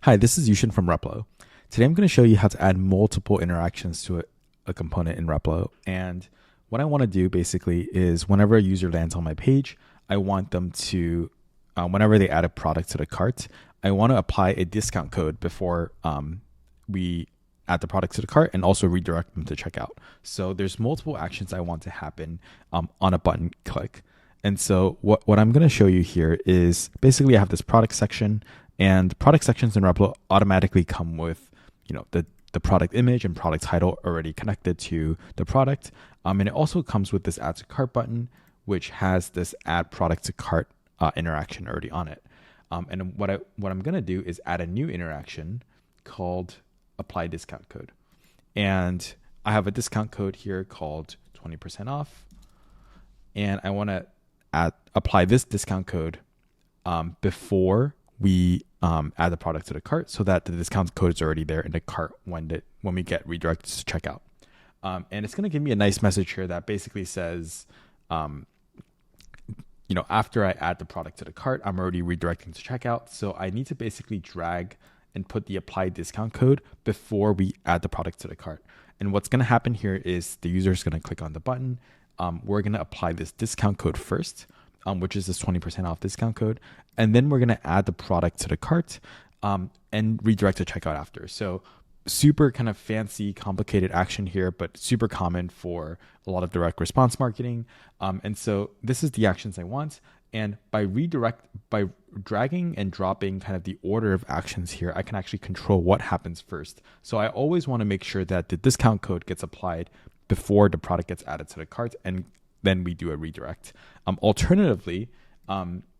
Hi, this is Yushin from Replo. Today I'm going to show you how to add multiple interactions to a component in Replo. And what I want to do basically is whenever a user lands on my page, I want them to, whenever they add a product to the cart, I want to apply a discount code before we add the product to the cart and also redirect them to checkout. So there's multiple actions I want to happen on a button click. And so what I'm going to show you here is basically I have this product section, and product sections in Replo automatically come with, the product image and product title already connected to the product. And it also comes with this add to cart button, which has this add product to cart interaction already on it. And what I'm going to do is add a new interaction called apply discount code. And I have a discount code here called 20% off. And I want to apply this discount code before we add the product to the cart, so that the discount code is already there in the cart when we get redirected to checkout. And it's going to give me a nice message here that basically says, after I add the product to the cart, I'm already redirecting to checkout. So I need to basically drag and put the apply discount code before we add the product to the cart. And what's going to happen here is the user is going to click on the button. We're going to apply this discount code first, which is this 20% off discount code. And then we're going to add the product to the cart and redirect to checkout after. So super kind of fancy, complicated action here, but super common for a lot of direct response marketing. And so this is the actions I want. And by dragging and dropping kind of the order of actions here, I can actually control what happens first. So I always want to make sure that the discount code gets applied before the product gets added to the cart, and then we do a redirect. Alternatively,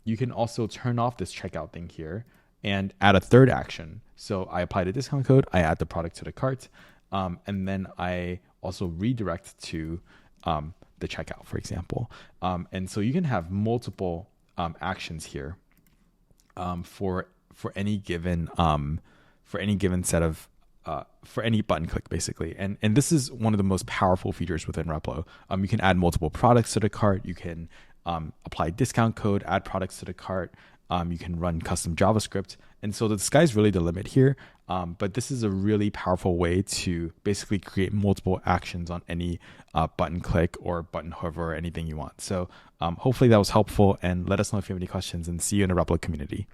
you can also turn off this checkout thing here and add a third action. So I apply the discount code, I add the product to the cart, and then I also redirect to the checkout, for example. And so you can have multiple actions here for any given set of for any button click, basically. And this is one of the most powerful features within Replo. You can add multiple products to the cart. You can apply discount code, add products to the cart. You can run custom JavaScript. And so the sky's really the limit here. But this is a really powerful way to basically create multiple actions on any button click or button hover or anything you want. So hopefully that was helpful, and let us know if you have any questions, and see you in the Replo community.